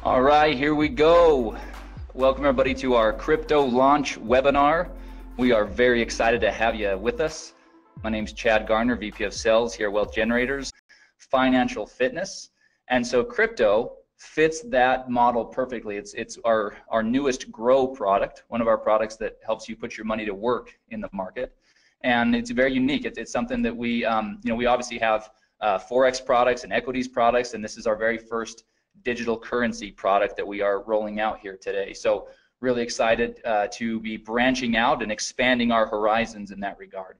All right, here we go. Welcome everybody to our crypto launch webinar. We are very excited to have you with us. My name is Chad Garner, VP of Sales here at Wealth Generators, Financial Fitness. And so crypto fits that model perfectly. It's our newest Grow product, one of our products that helps you put your money to work in the market. And it's very unique. It's something that we obviously have Forex products and equities products, and this is our very first digital currency product that we are rolling out here today. So really excited to be branching out and expanding our horizons in that regard.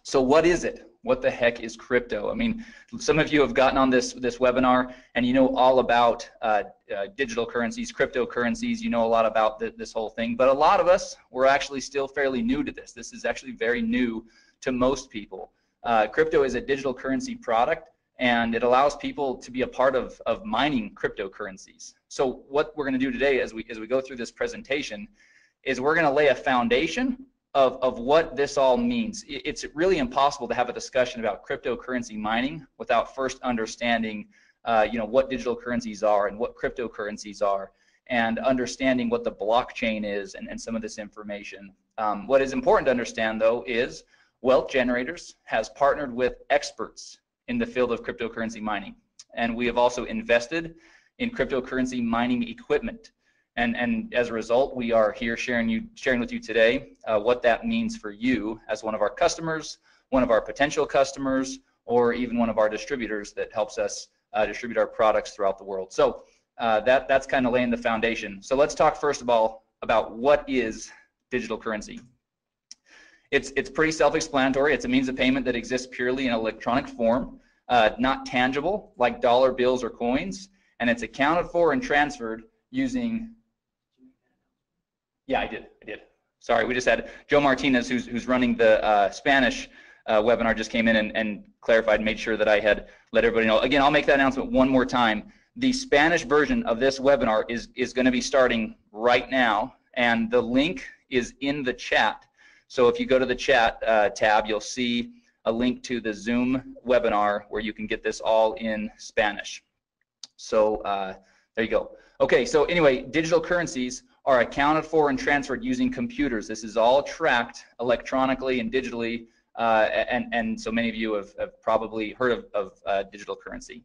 So what is it? What the heck is crypto? I mean, some of you have gotten on this webinar and you know all about digital currencies, cryptocurrencies, you know a lot about this whole thing, but a lot of us, we're actually still fairly new to this. This is actually very new to most people. Crypto is a digital currency product, and it allows people to be a part of mining cryptocurrencies. So what we're going to do today as we go through this presentation is we're going to lay a foundation of what this all means. It's really impossible to have a discussion about cryptocurrency mining without first understanding what digital currencies are and what cryptocurrencies are, and understanding what the blockchain is and some of this information. What is important to understand though is Wealth Generators has partnered with experts in the field of cryptocurrency mining, and we have also invested in cryptocurrency mining equipment, and as a result we are here sharing with you today what that means for you as one of our customers, one of our potential customers, or even one of our distributors that helps us distribute our products throughout the world. So that's kind of laying the foundation. So let's talk first of all about what is digital currency. It's pretty self-explanatory. It's a means of payment that exists purely in electronic form, not tangible like dollar bills or coins, and it's accounted for and transferred using. Yeah, I did. Sorry, we just had Joe Martinez, who's running the Spanish webinar, just came in and clarified, made sure that I had let everybody know. Again, I'll make that announcement one more time. The Spanish version of this webinar is going to be starting right now, and the link is in the chat. So if you go to the chat tab, you'll see a link to the Zoom webinar where you can get this all in Spanish. So there you go. Okay, so anyway, digital currencies are accounted for and transferred using computers. This is all tracked electronically and digitally, and so many of you have probably heard of digital currency.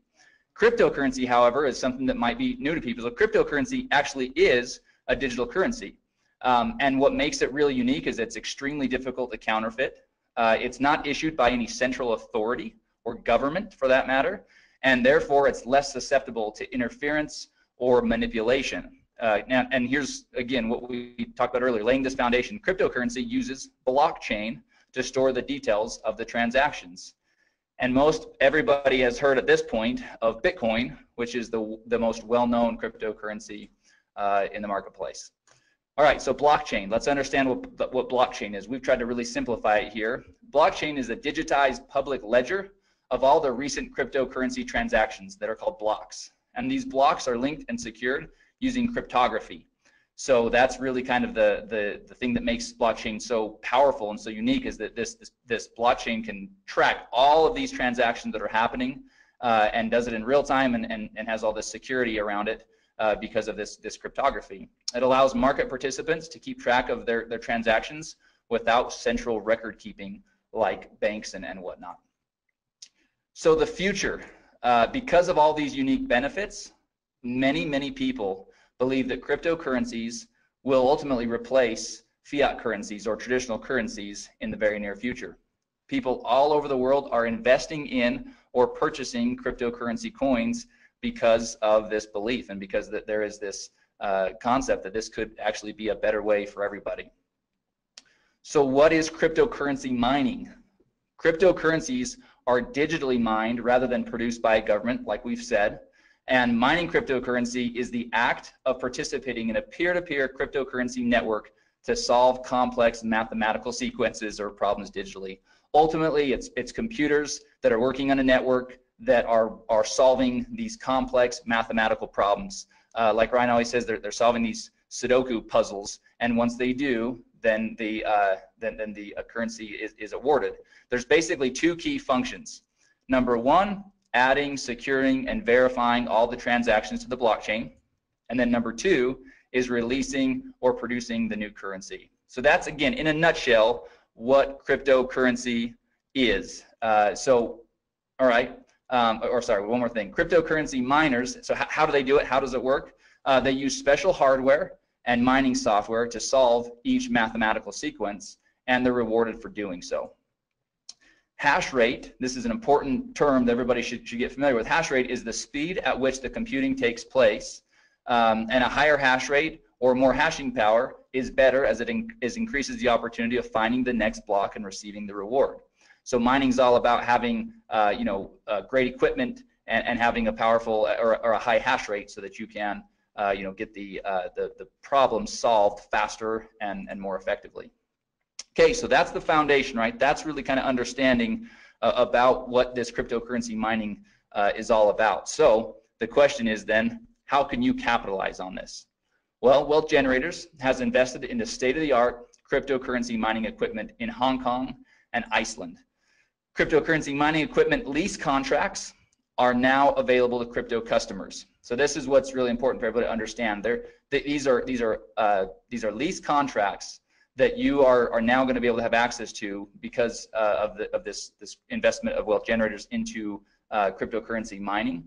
Cryptocurrency, however, is something that might be new to people. So cryptocurrency actually is a digital currency. And what makes it really unique is it's extremely difficult to counterfeit. It's not issued by any central authority or government for that matter, and therefore it's less susceptible to interference or manipulation. And here's again what we talked about earlier, laying this foundation. Cryptocurrency uses blockchain to store the details of the transactions. And most everybody has heard at this point of Bitcoin, which is the most well-known cryptocurrency in the marketplace. All right, so blockchain. Let's understand what blockchain is. We've tried to really simplify it here. Blockchain is a digitized public ledger of all the recent cryptocurrency transactions that are called blocks. And these blocks are linked and secured using cryptography. So that's really kind of the thing that makes blockchain so powerful and so unique, is that this blockchain can track all of these transactions that are happening and does it in real time and has all this security around it. Because of this cryptography. It allows market participants to keep track of their transactions without central record keeping like banks and whatnot. So the future, because of all these unique benefits, many people believe that cryptocurrencies will ultimately replace fiat currencies or traditional currencies in the very near future. People all over the world are investing in or purchasing cryptocurrency coins because of this belief and because that there is this concept that this could actually be a better way for everybody. So what is cryptocurrency mining? Cryptocurrencies are digitally mined rather than produced by a government, like we've said, and mining cryptocurrency is the act of participating in a peer-to-peer cryptocurrency network to solve complex mathematical sequences or problems digitally. Ultimately, it's computers that are working on a network that are solving these complex mathematical problems. Like Ryan always says, they're solving these Sudoku puzzles, and once they do, then the currency is awarded. There's basically two key functions. Number one, adding, securing, and verifying all the transactions to the blockchain. And then number 2 is releasing or producing the new currency. So that's, again, in a nutshell, what cryptocurrency is. All right, one more thing. Cryptocurrency miners, so how do they do it? How does it work? They use special hardware and mining software to solve each mathematical sequence, and they're rewarded for doing so. Hash rate, this is an important term that everybody should get familiar with. Hash rate is the speed at which the computing takes place, and a higher hash rate or more hashing power is better as it increases the opportunity of finding the next block and receiving the reward. So mining is all about having great equipment and having a powerful or a high hash rate so that you can get the problem solved faster and more effectively. Okay, so that's the foundation, right? That's really kind of understanding about what this cryptocurrency mining is all about. So the question is then, how can you capitalize on this? Well, Wealth Generators has invested in the state-of-the-art cryptocurrency mining equipment in Hong Kong and Iceland. Cryptocurrency mining equipment lease contracts are now available to crypto customers. So this is what's really important for everybody to understand. These are lease contracts that you are now going to be able to have access to because of this investment of Wealth Generators into cryptocurrency mining.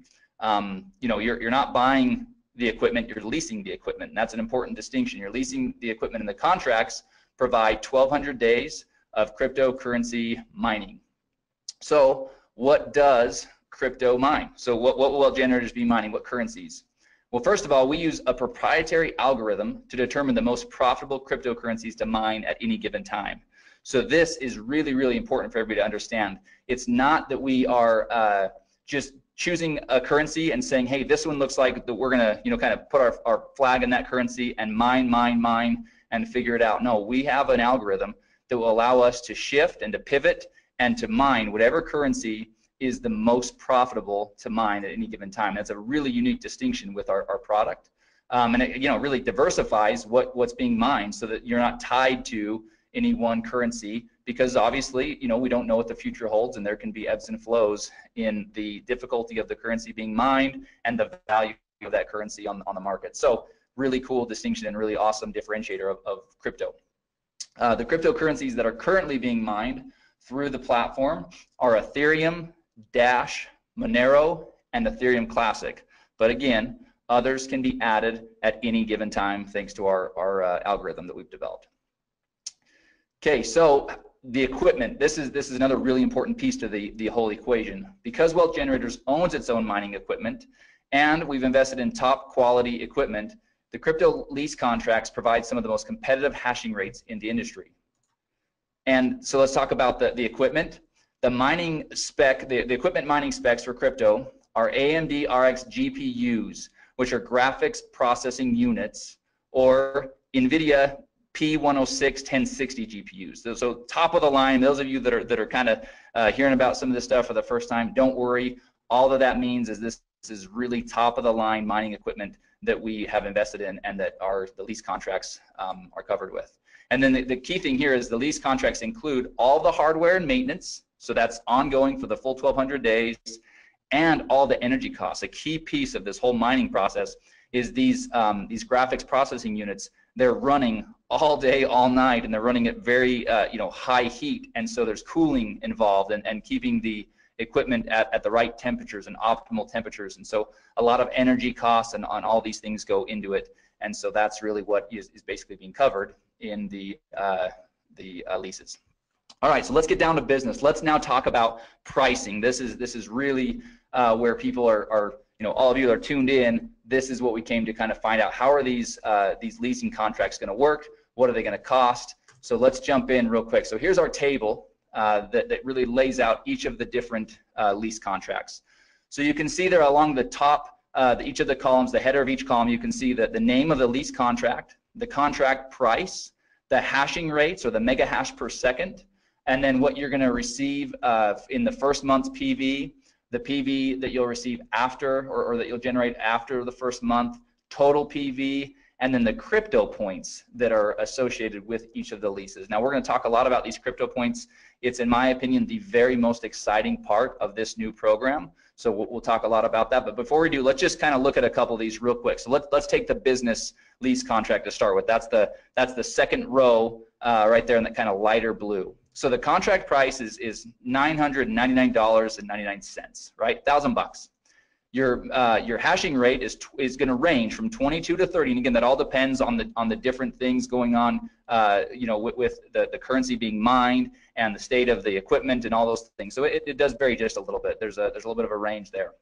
You're not buying the equipment, you're leasing the equipment, and that's an important distinction. You're leasing the equipment, and the contracts provide 1,200 days of cryptocurrency mining. So what does crypto mine? So what will Wealth Generators be mining? What currencies? Well, first of all, we use a proprietary algorithm to determine the most profitable cryptocurrencies to mine at any given time. So this is really, really important for everybody to understand. It's not that we are just choosing a currency and saying, hey, this one looks like that we're going to kind of put our flag in that currency and mine, and figure it out. No, we have an algorithm that will allow us to shift and to pivot and to mine whatever currency is the most profitable to mine at any given time. That's a really unique distinction with our product. And it really diversifies what's being mined so that you're not tied to any one currency, because obviously we don't know what the future holds, and there can be ebbs and flows in the difficulty of the currency being mined and the value of that currency on the market. So really cool distinction and really awesome differentiator of crypto. The cryptocurrencies that are currently being mined through the platform are Ethereum, Dash, Monero, and Ethereum Classic. But again, others can be added at any given time thanks to our algorithm that we've developed. Okay, so the equipment, this is another really important piece to the whole equation. Because Wealth Generators owns its own mining equipment and we've invested in top quality equipment, the crypto lease contracts provide some of the most competitive hashing rates in the industry. And so let's talk about the equipment. The mining spec, the equipment mining specs for crypto are AMD RX GPUs, which are graphics processing units, or NVIDIA P106 1060 GPUs. So top of the line. Those of you that are kind of hearing about some of this stuff for the first time, don't worry. All that means is this is really top of the line mining equipment that we have invested in and that the lease contracts are covered with. And then the key thing here is the lease contracts include all the hardware and maintenance, so that's ongoing for the full 1,200 days, and all the energy costs. A key piece of this whole mining process is these graphics processing units. They're running all day, all night, and they're running at very high heat, and so there's cooling involved and keeping the equipment at the right temperatures and optimal temperatures, and so a lot of energy costs and on all these things go into it, and so that's really what is basically being covered in the leases. All right, so let's get down to business. Let's now talk about pricing. This is really where people are all of you are tuned in. This is what we came to kind of find out. How are these leasing contracts going to work? What are they going to cost? So let's jump in real quick. So here's our table that really lays out each of the different lease contracts. So you can see there along the top, each of the columns, the header of each column, you can see that the name of the lease contract, the contract price, the hashing rates or the mega hash per second, and then what you're going to receive in the first month's PV, the PV that you'll receive after or that you'll generate after the first month, total PV, and then the crypto points that are associated with each of the leases. Now we're going to talk a lot about these crypto points. It's, in my opinion, the very most exciting part of this new program. So we'll talk a lot about that. But before we do, let's just kind of look at a couple of these real quick. So let's take the business lease contract to start with. That's the second row right there in that kind of lighter blue. So the contract price is $999.99, right? $1,000. Your hashing rate is going to range from 22 to 30, and again, that all depends on the different things going on, with the currency being mined and the state of the equipment and all those things. So it does vary just a little bit. There's a little bit of a range there.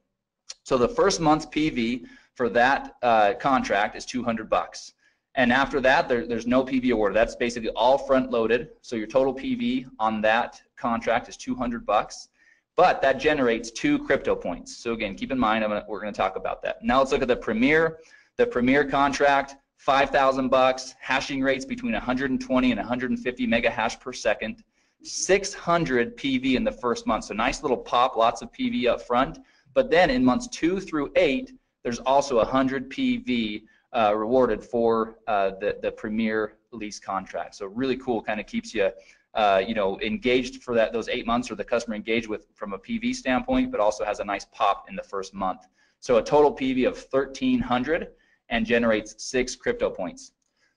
So the first month's PV for that contract is $200, and after that, there's no PV awarded. That's basically all front loaded. So your total PV on that contract is $200. But that generates 2 crypto points. So again, keep in mind, we're going to talk about that. Now let's look at the Premier. The Premier contract, $5,000, hashing rates between 120 and 150 mega hash per second, 600 PV in the first month. So nice little pop, lots of PV up front. But then in months 2 through 8, there's also 100 PV rewarded for the Premier lease contract. So really cool, kind of keeps you engaged for those 8 months, or the customer engaged with from a PV standpoint, but also has a nice pop in the first month. So a total PV of 1,300 and generates 6 crypto points.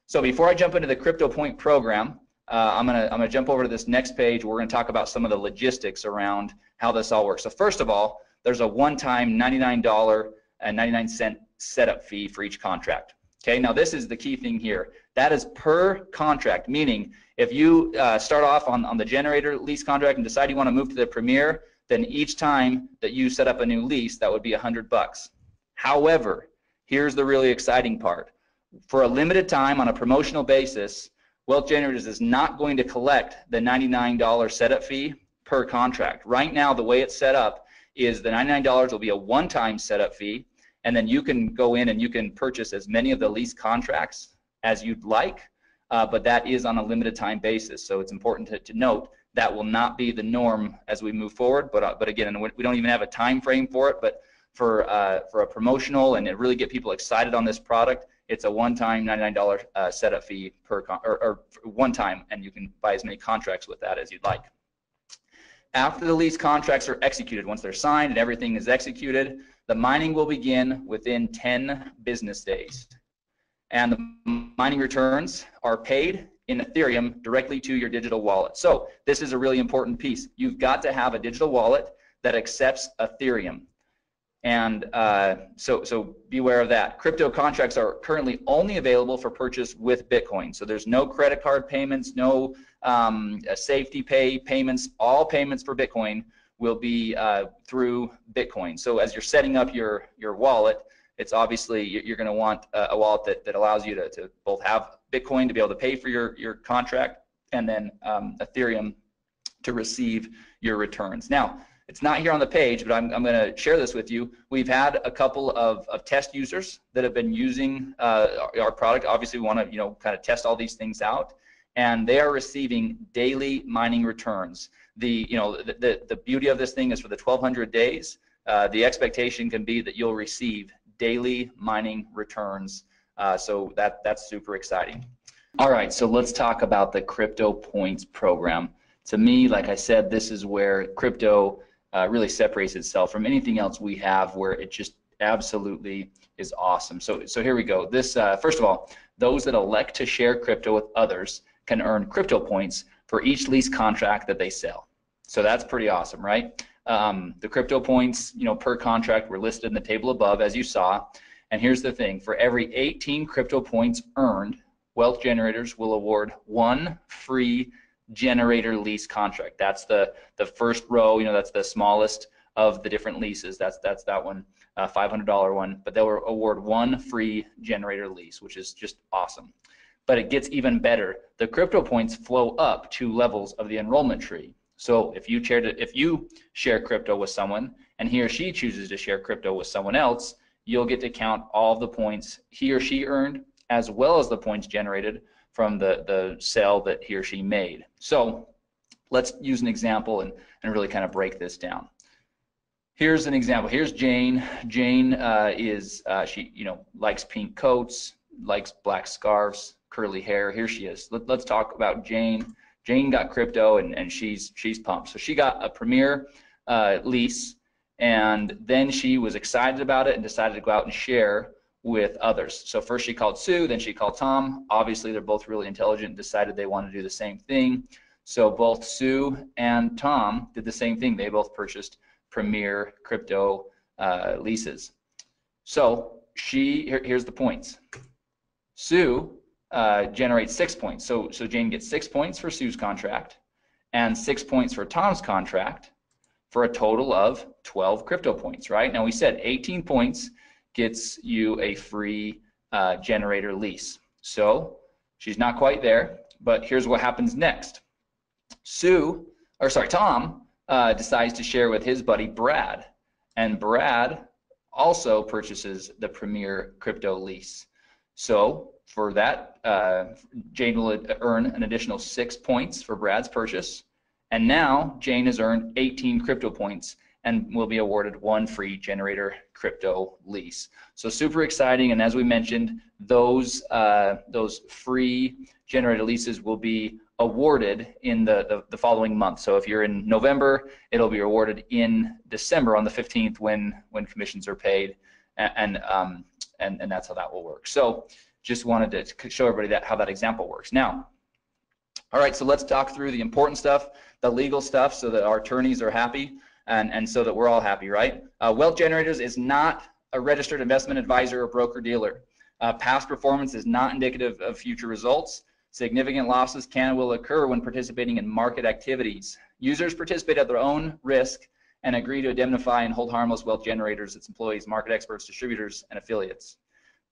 So before I jump into the crypto point program, I'm gonna jump over to this next page. We're gonna talk about some of the logistics around how this all works. So first of all, there's a one-time $99.99 setup fee for each contract. Okay, now this is the key thing here. That is per contract, meaning if you start off on the generator lease contract and decide you want to move to the Premier, then each time that you set up a new lease, that would be $100. However, here's the really exciting part. For a limited time on a promotional basis, Wealth Generators is not going to collect the $99 setup fee per contract. Right now, the way it's set up is the $99 will be a one-time setup fee, and then you can go in and you can purchase as many of the lease contracts as you'd like, but that is on a limited time basis. So it's important to note that will not be the norm as we move forward. But again, we don't even have a time frame for it. But for a promotional and to really get people excited on this product, it's a one-time $99 setup fee or one time, and you can buy as many contracts with that as you'd like. After the lease contracts are executed, once they're signed and everything is executed, the mining will begin within 10 business days. And the mining returns are paid in Ethereum directly to your digital wallet. So this is a really important piece. You've got to have a digital wallet that accepts Ethereum. And so beware of that. Crypto contracts are currently only available for purchase with Bitcoin. So there's no credit card payments, no safety pay payments. All payments for Bitcoin will be through Bitcoin. So as you're setting up your wallet, it's obviously you're going to want a wallet that allows you to both have Bitcoin to be able to pay for your contract, and then Ethereum to receive your returns. Now, it's not here on the page, but I'm going to share this with you. We've had a couple of test users that have been using our product. Obviously, we want to kind of test all these things out, and they are receiving daily mining returns. The beauty of this thing is for the 1,200 days, the expectation can be that you'll receive daily mining returns. So that's super exciting. All right, so let's talk about the Crypto Points program. To me, like I said, this is where crypto really separates itself from anything else we have, where it just absolutely is awesome. So here we go. This first of all, those that elect to share crypto with others can earn crypto points for each lease contract that they sell. So that's pretty awesome, right? The crypto points, per contract were listed in the table above, as you saw. And here's the thing: for every 18 crypto points earned, Wealth Generators will award 1 free generator lease contract. That's the first row. That's the smallest of the different leases. That's that one, $500 one. But they'll award 1 free generator lease, which is just awesome. But it gets even better. The crypto points flow up 2 levels of the enrollment tree. So if you share crypto with someone and he or she chooses to share crypto with someone else, you'll get to count all of the points he or she earned, as well as the points generated from the sale that he or she made. So let's use an example and really kind of break this down. Here's an example. Here's Jane. Jane she likes pink coats, likes black scarves, curly hair. Here she is. Let's talk about Jane. Jane got crypto, and she's pumped. So she got a Premier lease, and then she was excited about it and decided to go out and share with others. So first she called Sue, then she called Tom. Obviously they're both really intelligent and decided they want to do the same thing. So both Sue and Tom did the same thing. They both purchased Premier crypto leases. So here's the points. Sue generates 6 points. So Jane gets 6 points for Sue's contract and 6 points for Tom's contract for a total of 12 crypto points, right? Now we said 18 points gets you a free generator lease. So she's not quite there, but here's what happens next. Tom decides to share with his buddy Brad, and Brad also purchases the Premier crypto lease. So for that, Jane will earn an additional 6 points for Brad's purchase, and now Jane has earned 18 crypto points and will be awarded 1 free generator crypto lease. So super exciting, and as we mentioned, those free generator leases will be awarded in the following month. So if you're in November, it'll be awarded in December on the 15th when commissions are paid, and that's how that will work. So just wanted to show everybody how that example works. Now, all right, so let's talk through the important stuff, the legal stuff, so that our attorneys are happy and so that we're all happy, right? Wealth Generators is not a registered investment advisor or broker-dealer. Past performance is not indicative of future results. Significant losses can and will occur when participating in market activities. Users participate at their own risk and agree to indemnify and hold harmless Wealth Generators, its employees, market experts, distributors, and affiliates.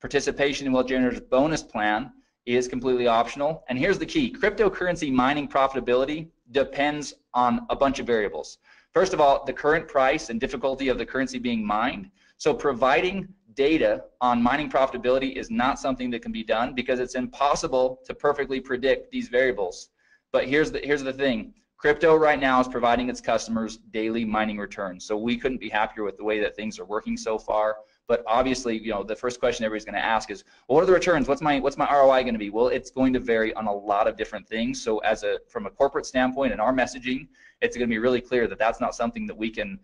Participation in Wealth Generators bonus plan is completely optional. And here's the key: cryptocurrency mining profitability depends on a bunch of variables. First of all, the current price and difficulty of the currency being mined. So providing data on mining profitability is not something that can be done because it's impossible to perfectly predict these variables. But here's the thing. Crypto right now is providing its customers daily mining returns. So we couldn't be happier with the way that things are working so far. But obviously, you know, the first question everybody's going to ask is, well, what are the returns? What's my ROI going to be? Well, it's going to vary on a lot of different things. So from a corporate standpoint and our messaging, it's going to be really clear that that's not something that we can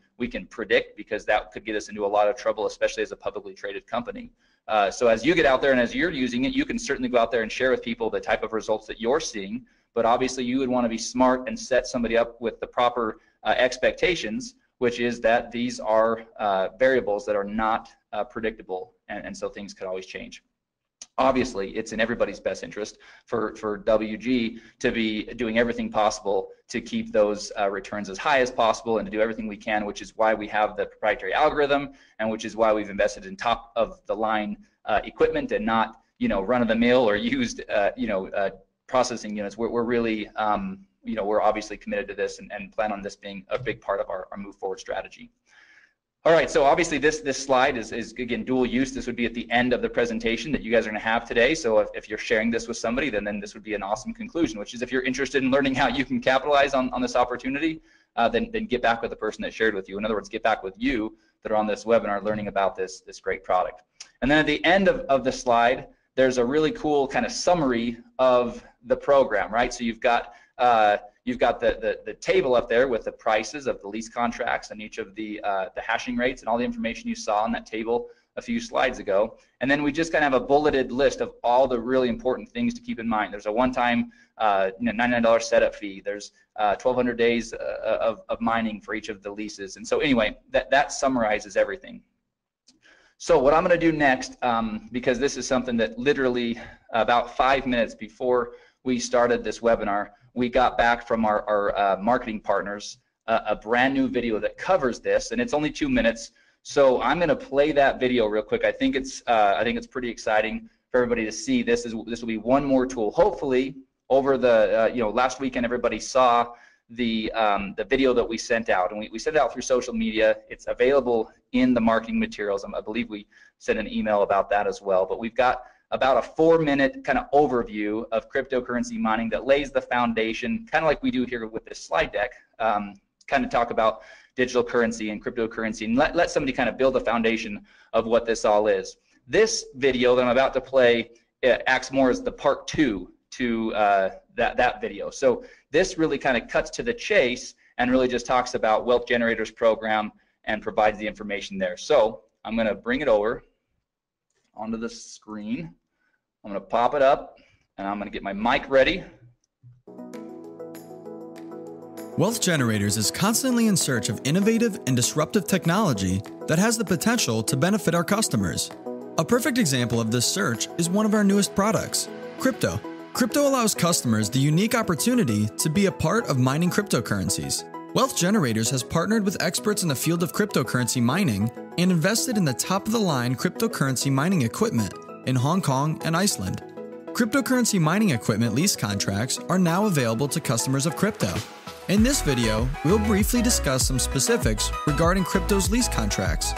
predict, because that could get us into a lot of trouble, especially as a publicly traded company. So as you get out there and as you're using it, you can certainly go out there and share with people the type of results that you're seeing. But obviously, you would want to be smart and set somebody up with the proper expectations, which is that these are variables that are not predictable, and so things could always change. Obviously, it's in everybody's best interest for WG to be doing everything possible to keep those returns as high as possible and to do everything we can, which is why we have the proprietary algorithm and which is why we've invested in top of the line equipment and not, you know, run of the mill or used, processing units. We're really, we're obviously committed to this and plan on this being a big part of our move forward strategy. All right, so obviously this slide is again dual use. This would be at the end of the presentation that you guys are going to have today. So if you're sharing this with somebody, then this would be an awesome conclusion, which is if you're interested in learning how you can capitalize on this opportunity, then get back with the person that shared with you. In other words, get back with you that are on this webinar learning about this great product. And then at the end of the slide, there's a really cool kind of summary of the program, right? So you've got the table up there with the prices of the lease contracts and each of the hashing rates and all the information you saw on that table a few slides ago. And then we just kind of have a bulleted list of all the really important things to keep in mind. There's a one-time $99 setup fee. There's 1,200 days of mining for each of the leases. And so anyway, that summarizes everything. So what I'm going to do next, because this is something that literally about 5 minutes before we started this webinar, we got back from our marketing partners a brand new video that covers this, and it's only 2 minutes. So I'm going to play that video real quick. I think it's pretty exciting for everybody to see. This will be one more tool. Hopefully, over the last weekend, everybody saw the video that we sent out, and we sent it out through social media. It's available in the marketing materials. I believe we sent an email about that as well. But we've got about a 4-minute kind of overview of cryptocurrency mining that lays the foundation, kind of like we do here with this slide deck, kind of talk about digital currency and cryptocurrency, and let somebody kind of build a foundation of what this all is. This video that I'm about to play it acts more as the part 2 to that video. So this really kind of cuts to the chase and really just talks about Wealth Generators program and provides the information there. So I'm going to bring it over onto the screen. I'm going to pop it up, and I'm going to get my mic ready. Wealth Generators is constantly in search of innovative and disruptive technology that has the potential to benefit our customers. A perfect example of this search is one of our newest products, crypto. Crypto allows customers the unique opportunity to be a part of mining cryptocurrencies. Wealth Generators has partnered with experts in the field of cryptocurrency mining and invested in the top-of-the-line cryptocurrency mining equipment in Hong Kong and Iceland. Cryptocurrency mining equipment lease contracts are now available to customers of crypto. In this video, we'll briefly discuss some specifics regarding crypto's lease contracts.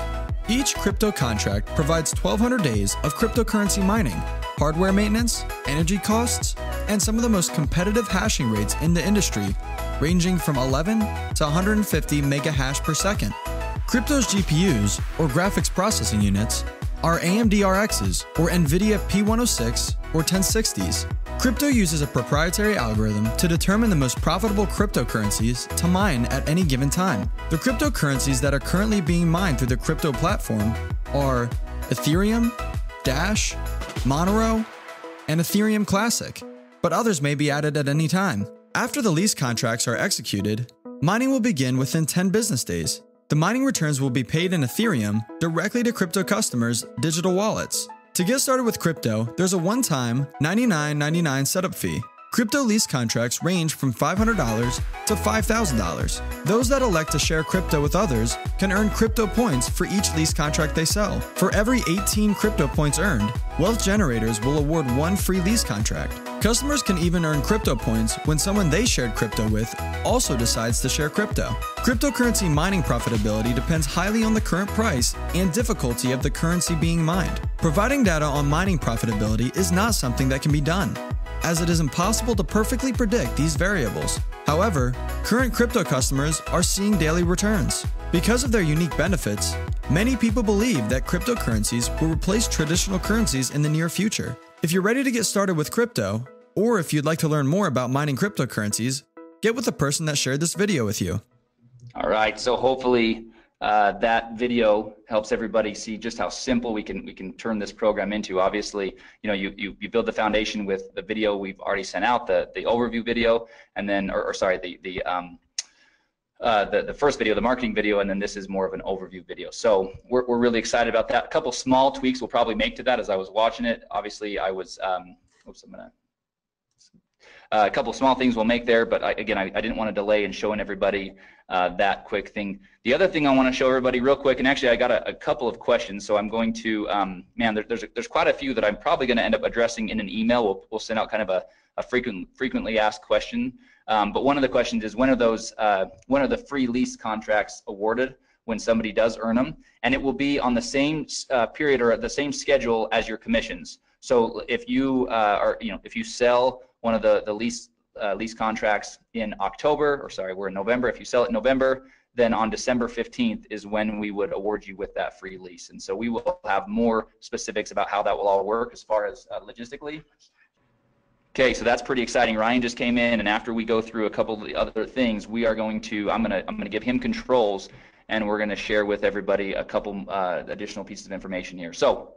Each crypto contract provides 1,200 days of cryptocurrency mining, hardware maintenance, energy costs, and some of the most competitive hashing rates in the industry, ranging from 11 to 150 mega hash per second. Crypto's GPUs, or graphics processing units, are AMD RXs, or NVIDIA P106 or 1060s. Crypto uses a proprietary algorithm to determine the most profitable cryptocurrencies to mine at any given time. The cryptocurrencies that are currently being mined through the crypto platform are Ethereum, Dash, Monero, and Ethereum Classic, but others may be added at any time. After the lease contracts are executed, mining will begin within 10 business days. The mining returns will be paid in Ethereum directly to crypto customers' digital wallets. To get started with crypto, there's a one-time $99.99 setup fee. Crypto lease contracts range from $500 to $5,000. Those that elect to share crypto with others can earn crypto points for each lease contract they sell. For every 18 crypto points earned, Wealth Generators will award one free lease contract. Customers can even earn crypto points when someone they shared crypto with also decides to share crypto. Cryptocurrency mining profitability depends highly on the current price and difficulty of the currency being mined. Providing data on mining profitability is not something that can be done, as it is impossible to perfectly predict these variables. However, current crypto customers are seeing daily returns. Because of their unique benefits, many people believe that cryptocurrencies will replace traditional currencies in the near future. If you're ready to get started with crypto, or if you'd like to learn more about mining cryptocurrencies, get with the person that shared this video with you. All right, so hopefully that video helps everybody see just how simple we can turn this program into. Obviously, you know, you build the foundation with the video we've already sent out, the overview video, and then, the first video, the marketing video, and then this is more of an overview video. So we're really excited about that. A couple small tweaks we'll probably make to that as I was watching it. Obviously, I was, a couple small things we'll make there, but I didn't want to delay in showing everybody that quick thing. The other thing I want to show everybody real quick, and actually I got a couple of questions, so I'm going to, there's quite a few that I'm probably going to end up addressing in an email. We'll send out kind of a frequently asked question. But one of the questions is, when are the free lease contracts awarded when somebody does earn them? And it will be on the same period or at the same schedule as your commissions. So if you if you sell one of the lease contracts in October, or sorry, we're in November. If you sell it in November, then on December 15th is when we would award you with that free lease. And so we will have more specifics about how that will all work as far as logistically. Okay, so that's pretty exciting. Ryan just came in, and after we go through a couple of the other things, we are going to, I'm gonna give him controls, and we're gonna share with everybody a couple additional pieces of information here. So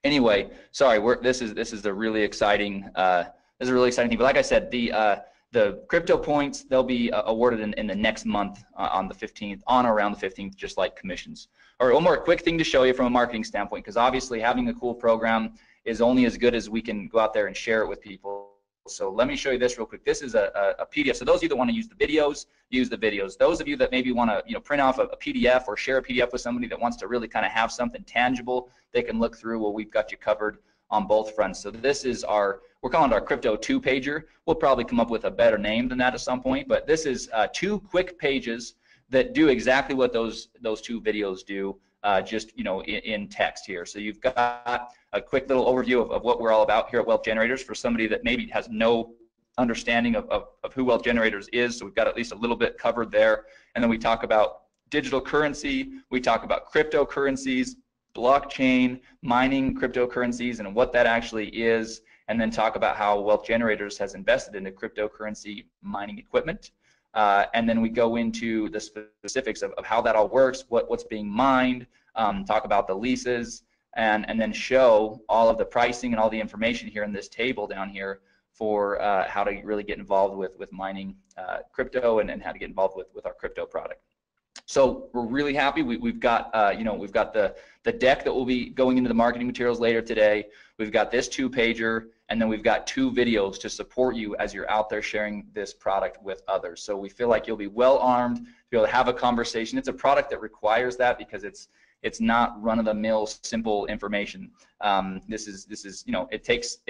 anyway, sorry, this is a really exciting thing. But like I said, the crypto points, they'll be awarded in the next month on the 15th, on or around the 15th, just like commissions. All right, one more quick thing to show you from a marketing standpoint, because obviously having a cool program is only as good as we can go out there and share it with people. So let me show you this real quick. This is a PDF. So those of you that want to use the videos, use the videos. Those of you that maybe want to print off a PDF or share a PDF with somebody that wants to really kind of have something tangible they can look through, well, we've got you covered on both fronts. So this is we're calling it our Crypto 2-pager. We'll probably come up with a better name than that at some point, but this is 2 quick pages that do exactly what those 2 videos do, just in text here. So you've got a quick little overview of what we're all about here at Wealth Generators for somebody that maybe has no understanding of who Wealth Generators is. So we've got at least a little bit covered there. And then we talk about digital currency, we talk about cryptocurrencies, blockchain, mining cryptocurrencies and what that actually is, and then talk about how Wealth Generators has invested into cryptocurrency mining equipment. And then we go into the specifics of how that all works, what's being mined, talk about the leases, and then show all of the pricing and all the information here in this table down here for how to really get involved with mining crypto and how to get involved with our crypto product. So we're really happy. We've got we've got the deck that will be going into the marketing materials later today. We've got this 2-pager, and then we've got 2 videos to support you as you're out there sharing this product with others. So we feel like you'll be well armed to be able to have a conversation. It's a product that requires that because it's not run-of-the-mill simple information. This is it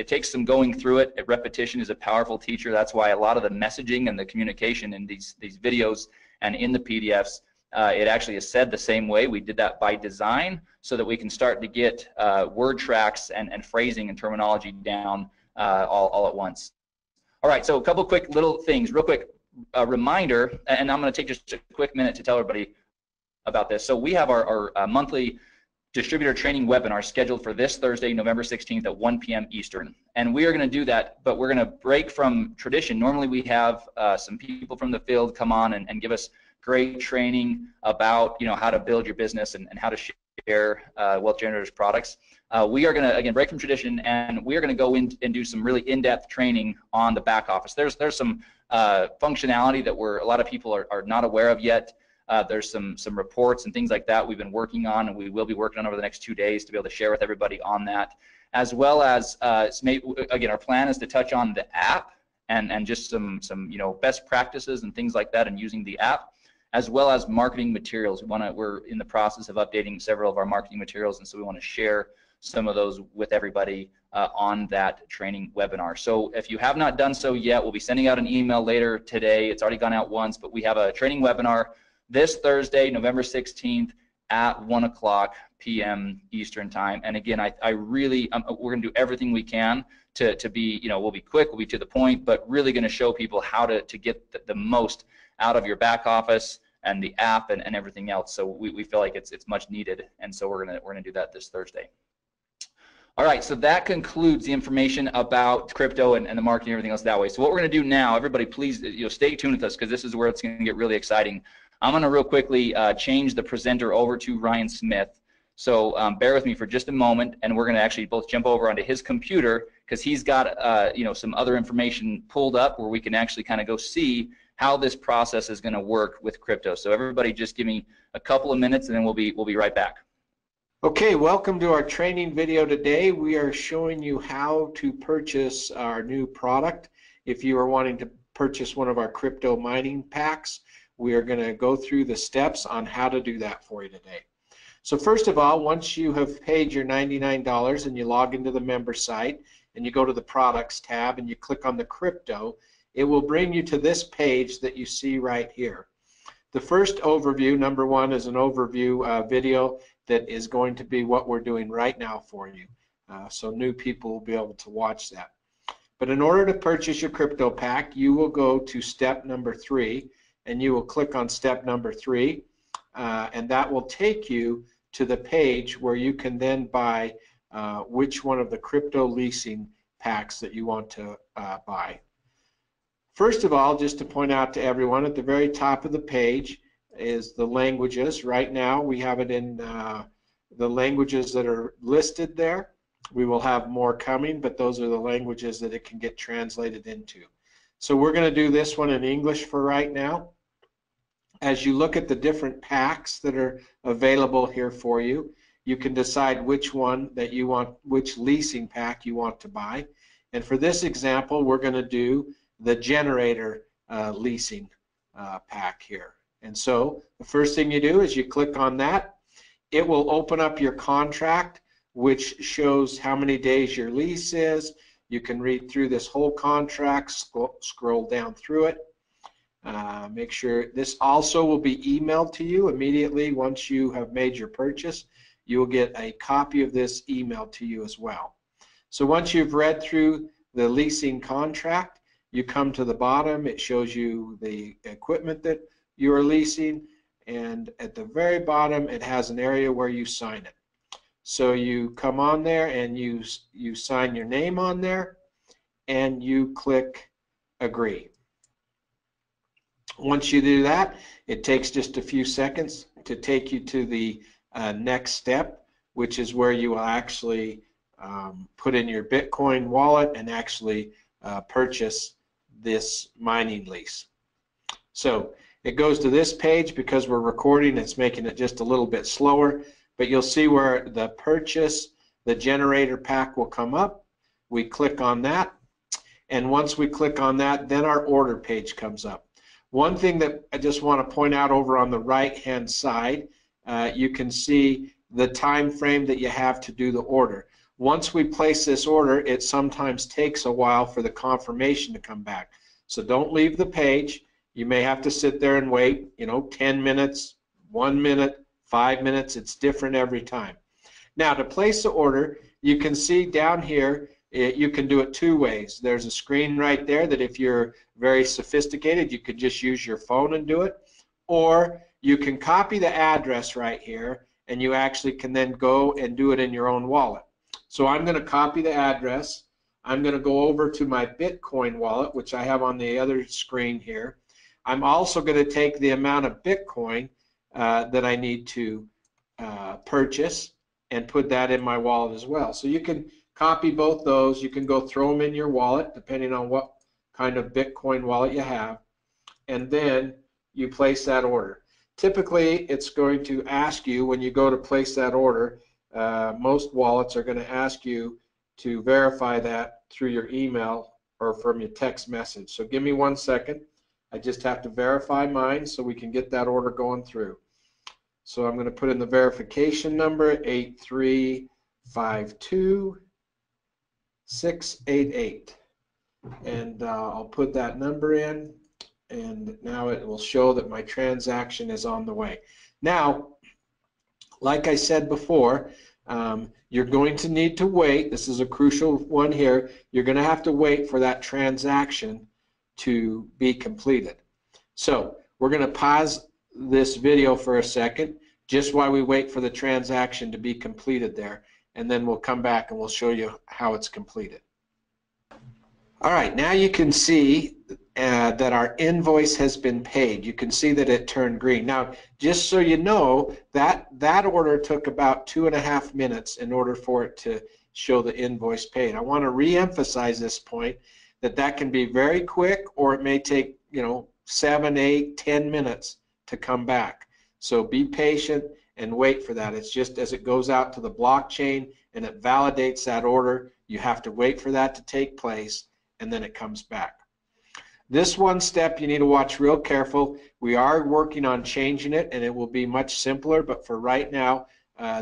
takes some going through it. Repetition is a powerful teacher. That's why a lot of the messaging and the communication in these videos and in the PDFs, it actually is said the same way. We did that by design so that we can start to get word tracks and phrasing and terminology down all at once. All right, so a couple quick little things, real quick reminder, and I'm going to take just a quick minute to tell everybody about this. So we have our monthly distributor training webinar scheduled for this Thursday, November 16th at 1 p.m. Eastern. And we are going to do that, but we're going to break from tradition. Normally we have some people from the field come on and give us great training about how to build your business and how to share Wealth Generators products. We are going to again break from tradition, and we are going to go in and do some really in-depth training on the back office. There's some functionality that a lot of people are not aware of yet. There's some reports and things like that we've been working on, and we will be working on over the next 2 days to be able to share with everybody on that, as well as again, our plan is to touch on the app and just some best practices and things like that and using the app, as well as marketing materials. We're in the process of updating several of our marketing materials, and so we want to share some of those with everybody on that training webinar. So if you have not done so yet, we'll be sending out an email later today. It's already gone out once, but we have a training webinar this Thursday, November 16th at 1 p.m. Eastern time. And again, we're going to do everything we can to be, we'll be quick, we'll be to the point, but really going to show people how to get the most out of your back office and the app and everything else. So we feel like it's much needed, and so we're gonna do that this Thursday. All right, so that concludes the information about crypto and the marketing and everything else that way. So what we're gonna do now, everybody please stay tuned with us, because this is where it's gonna get really exciting. I'm gonna real quickly change the presenter over to Ryan Smith. So bear with me for just a moment, and we're gonna actually both jump over onto his computer, because he's got some other information pulled up where we can actually kind of go see how this process is going to work with crypto. So everybody just give me a couple of minutes, and then we'll be right back. Okay, welcome to our training video today. We are showing you how to purchase our new product. If you are wanting to purchase one of our crypto mining packs, we are going to go through the steps on how to do that for you today. So first of all, once you have paid your $99 and you log into the member site and you go to the products tab and you click on the crypto, it will bring you to this page that you see right here. The first overview, number 1, is an overview video that is going to be what we're doing right now for you. So new people will be able to watch that. But in order to purchase your crypto pack, you will go to step number 3, and you will click on step number 3, and that will take you to the page where you can then buy which one of the crypto leasing packs that you want to buy. First of all, just to point out to everyone, at the very top of the page is the languages. Right now we have it in the languages that are listed there. We will have more coming, but those are the languages that it can get translated into. So we're going to do this one in English for right now. As you look at the different packs that are available here for you, you can decide which one that you want, which leasing pack you want to buy. And for this example, we're going to do the generator leasing pack here. And so the first thing you do is you click on that. It will open up your contract, which shows how many days your lease is. You can read through this whole contract, scroll down through it. Make sure this also will be emailed to you immediately once you have made your purchase. You will get a copy of this emailed to you as well. So once you've read through the leasing contract, you come to the bottom. It shows you the equipment that you are leasing, and at the very bottom it has an area where you sign it. So you come on there and you sign your name on there and you click agree. Once you do that, it takes just a few seconds to take you to the next step, which is where you will actually put in your Bitcoin wallet and actually purchase this mining lease. So it goes to this page. Because we're recording, it's making it just a little bit slower, but you'll see where the purchase, the generator pack will come up. We click on that, and once we click on that, then our order page comes up. One thing that I just want to point out over on the right hand side, you can see the time frame that you have to do the order. Once we place this order, it sometimes takes a while for the confirmation to come back. So don't leave the page. You may have to sit there and wait, 10 minutes, 1 minute, 5 minutes. It's different every time. Now, to place the order, you can see down here, you can do it two ways. There's a screen right there that if you're very sophisticated, you could just use your phone and do it. Or you can copy the address right here, and you actually can then go and do it in your own wallet. So I'm going to copy the address. I'm going to go over to my Bitcoin wallet, which I have on the other screen here. I'm also going to take the amount of Bitcoin that I need to purchase and put that in my wallet as well. So you can copy both those. You can go throw them in your wallet, depending on what kind of Bitcoin wallet you have, and then you place that order. Typically, it's going to ask you when you go to place that order, most wallets are going to ask you to verify that through your email or from your text message. So give me 1 second. I just have to verify mine so we can get that order going through. So I'm going to put in the verification number, 8352688. And I'll put that number in, and now it will show that my transaction is on the way. Now, like I said before, you're going to need to wait. This is a crucial one here. You're going to have to wait for that transaction to be completed. So we're going to pause this video for a second just while we wait for the transaction to be completed there, and then we'll come back and we'll show you how it's completed. All right, now you can see that our invoice has been paid. You can see that it turned green. Now, just so you know, that order took about 2.5 minutes in order for it to show the invoice paid. I want to re-emphasize this point, that can be very quick, or it may take 7, 8, 10 minutes to come back. So be patient and wait for that. It's just as it goes out to the blockchain and it validates that order, you have to wait for that to take place, and then it comes back. This one step you need to watch real careful. We are working on changing it, and it will be much simpler, but for right now,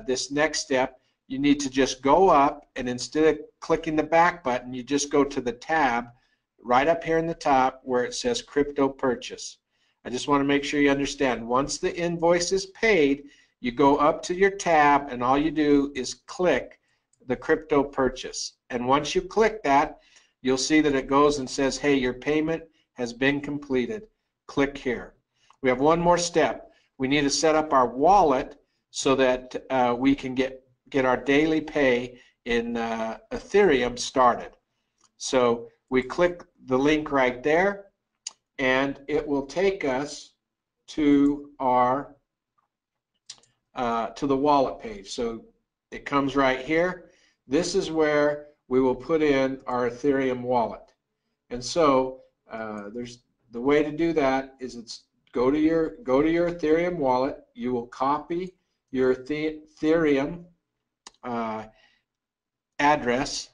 this next step, you need to just go up, and instead of clicking the back button, you just go to the tab right up here in the top where it says crypto purchase. I just want to make sure you understand, once the invoice is paid, you go up to your tab, and all you do is click the crypto purchase. And once you click that, you'll see that it goes and says, hey, your payment has been completed. Click here. We have one more step. We need to set up our wallet so that we can get our daily pay in Ethereum started. So we click the link right there, and it will take us to our to the wallet page. So it comes right here. This is where we will put in our Ethereum wallet. And so there's the way to do that is go to your Ethereum wallet. You will copy your Ethereum address,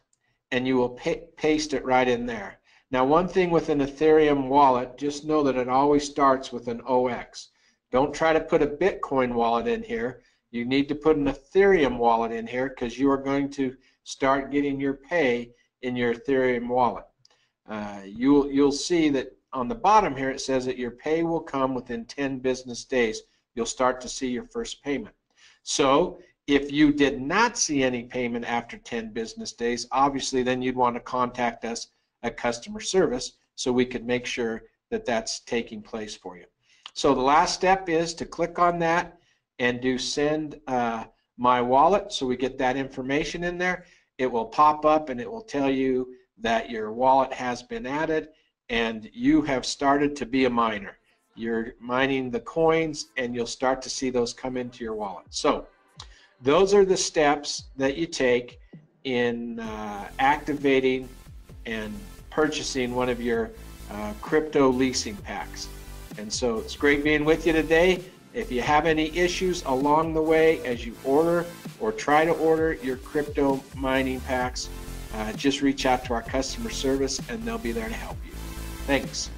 and you will paste it right in there. Now, one thing with an Ethereum wallet, just know that it always starts with an OX. Don't try to put a Bitcoin wallet in here. You need to put an Ethereum wallet in here, because you are going to start getting your pay in your Ethereum wallet. You'll see that on the bottom here it says that your pay will come within 10 business days. You'll start to see your first payment. So if you did not see any payment after 10 business days, obviously then you'd want to contact us at customer service so we could make sure that that's taking place for you. So the last step is to click on that and do send My Wallet, so we get that information in there. It will pop up and it will tell you that your wallet has been added and you have started to be a miner. You're mining the coins and you'll start to see those come into your wallet. So those are the steps that you take in activating and purchasing one of your crypto leasing packs. And so it's great being with you today. If you have any issues along the way as you order or try to order your crypto mining packs, just reach out to our customer service and they'll be there to help you. Thanks.